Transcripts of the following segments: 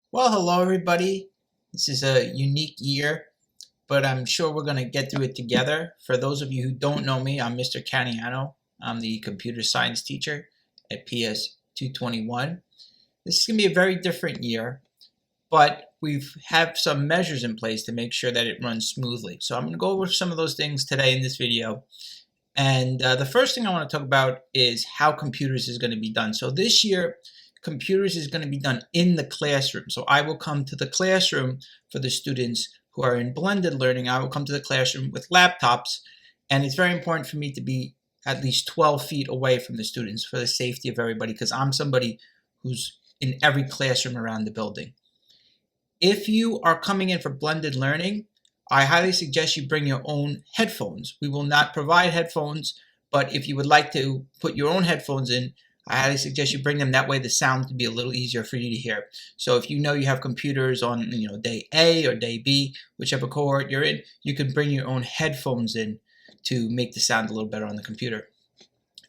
Well, hello everybody. This is a unique year, but I'm sure we're going to get through it together. For those of you who don't know me, I'm Mr. Caniano. I'm the computer science teacher at PS 221. This is going to be a very different year, but we've have some measures in place to make sure that it runs smoothly. So I'm going to go over some of those things today in this video. And the first thing I want to talk about is how computers is going to be done. So this year, computers is going to be done in the classroom. So I will come to the classroom for the students who are in blended learning. I will come to the classroom with laptops, and it's very important for me to be at least 12 feet away from the students for the safety of everybody, because I'm somebody who's in every classroom around the building. If you are coming in for blended learning, I highly suggest you bring your own headphones. We will not provide headphones, but if you would like to put your own headphones in, I highly suggest you bring them. That way the sound can be a little easier for you to hear. So if you know you have computers on day A or day B, whichever cohort you're in, you can bring your own headphones in to make the sound a little better on the computer.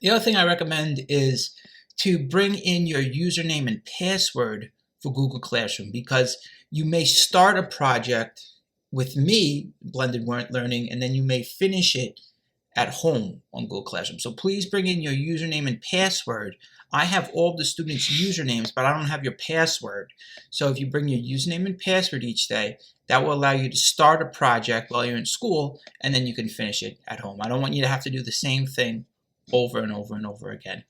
The other thing I recommend is to bring in your username and password for Google Classroom, because you may start a project with me, blended learning, and then you may finish it at home on Google Classroom. So please bring in your username and password. I have all the students' usernames, but I don't have your password. So if you bring your username and password each day, that will allow you to start a project while you're in school, and then you can finish it at home. I don't want you to have to do the same thing over and over and over again.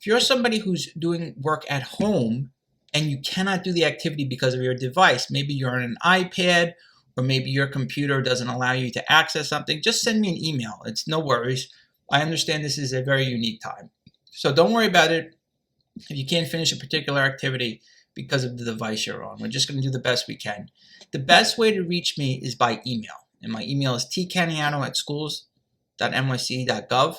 If you're somebody who's doing work at home and you cannot do the activity because of your device, maybe you're on an iPad, or maybe your computer doesn't allow you to access something, just send me an email. It's no worries. I understand this is a very unique time. So don't worry about it if you can't finish a particular activity because of the device you're on. We're just going to do the best we can. The best way to reach me is by email. And my email is tcaniano@schools.nyc.gov.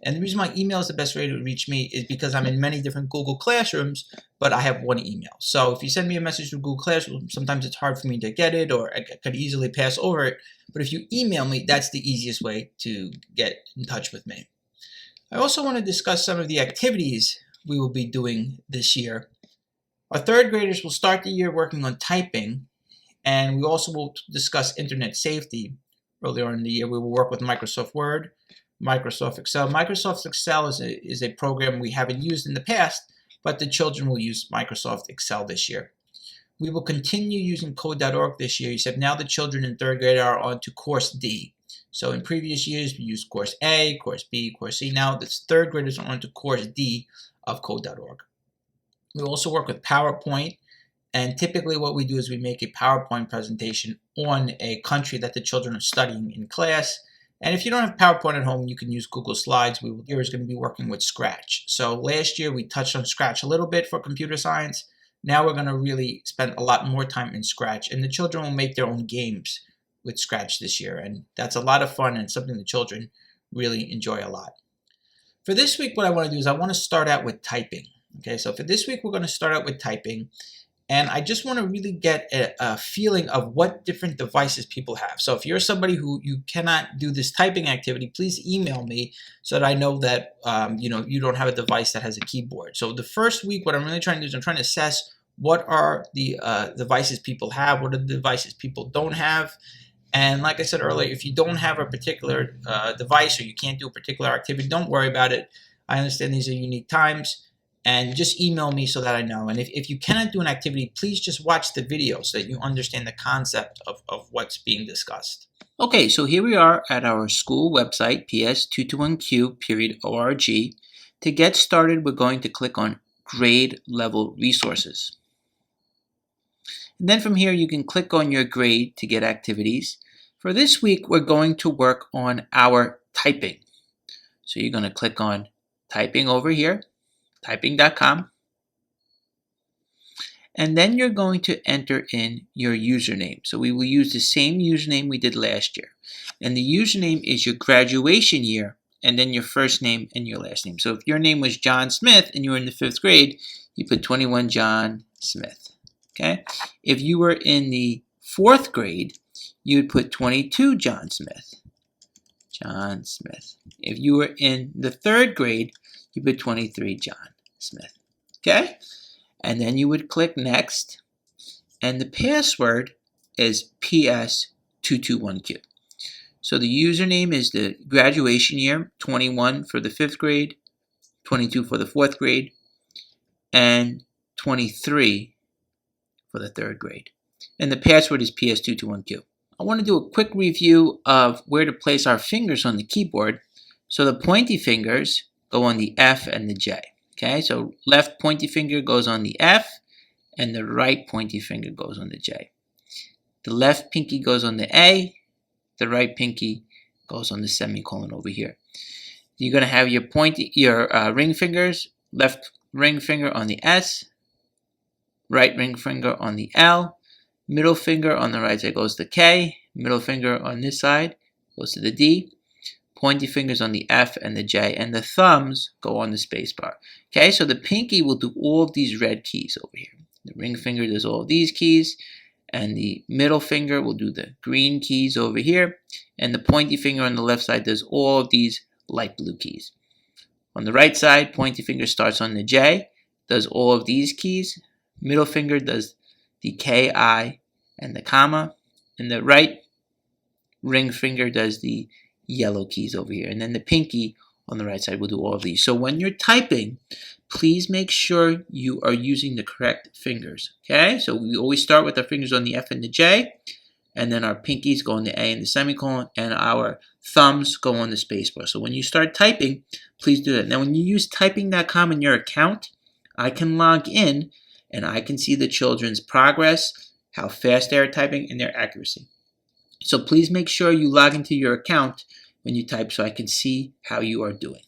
And the reason my email is the best way to reach me is because I'm in many different Google Classrooms, but I have one email. So if you send me a message through Google Classroom, sometimes it's hard for me to get it, or I could easily pass over it. But if you email me, that's the easiest way to get in touch with me. I also want to discuss some of the activities we will be doing this year. Our third graders will start the year working on typing, and we also will discuss internet safety. Earlier in the year, we will work with Microsoft Word, Microsoft Excel. Microsoft Excel is a program we haven't used in the past, but the children will use Microsoft Excel this year. We will continue using code.org this year, except now the children in third grade are on to course D. So in previous years, we used course A, course B, course C. Now the third graders are on to course D of code.org. We also work with PowerPoint, and typically what we do is we make a PowerPoint presentation on a country that the children are studying in class. And if you don't have PowerPoint at home, you can use Google Slides. Here is going to be working with Scratch. So last year we touched on Scratch a little bit for computer science. Now we're going to really spend a lot more time in Scratch, and the children will make their own games with Scratch this year. And that's a lot of fun and something the children really enjoy a lot. For this week, what I want to do is I want to start out with typing. Okay, so for this week, we're going to start out with typing. And I just want to really get a feeling of what different devices people have. So if you're somebody who you cannot do this typing activity, please email me so that I know that you don't have a device that has a keyboard. So the first week, what I'm really trying to do is I'm trying to assess what are the devices people have, what are the devices people don't have. And like I said earlier, if you don't have a particular device or you can't do a particular activity, don't worry about it. I understand these are unique times. And just email me so that I know. And if you cannot do an activity, please just watch the video so that you understand the concept of what's being discussed. Okay, so here we are at our school website, ps221q.org. To get started, we're going to click on Grade Level Resources. And then from here, you can click on your grade to get activities. For this week, we're going to work on our typing. So you're going to click on Typing over here. Typing.com, and then you're going to enter in your username. So we will use the same username we did last year, and the username is your graduation year and then your first name and your last name. So if your name was John Smith and you were in the 5th grade, you put 21 John Smith. Okay, if you were in the 4th grade, you would put 22 John Smith. John Smith. If you were in the 3rd grade, you put 23 John Smith. Okay? And then you would click next. and the password is PS221Q. So the username is the graduation year, 21 for the 5th grade, 22 for the 4th grade, and 23 for the 3rd grade. And the password is PS221Q. I want to do a quick review of where to place our fingers on the keyboard. So the pointy fingers go on the F and the J. Okay, so left pointy finger goes on the F, and the right pointy finger goes on the J. The left pinky goes on the A, the right pinky goes on the semicolon over here. You're going to have your ring fingers, left ring finger on the S, right ring finger on the L, middle finger on the right side goes to K, middle finger on this side goes to the D, pointy fingers on the F and the J, and the thumbs go on the space bar. Okay, so the pinky will do all of these red keys over here. The ring finger does all of these keys, and the middle finger will do the green keys over here, and the pointy finger on the left side does all of these light blue keys. On the right side, pointy finger starts on the J, does all of these keys, middle finger does the K, I, and the comma, and the right ring finger does the yellow keys over here, and then the pinky on the right side will do all of these. So when you're typing, please make sure you are using the correct fingers. Okay, so we always start with our fingers on the F and the J, and then our pinkies go on the A and the semicolon, and our thumbs go on the spacebar. So when you start typing, please do that. Now when you use typing.com in your account, I can log in and I can see the children's progress, how fast they are typing, and their accuracy. So please make sure you log into your account when you type so I can see how you are doing.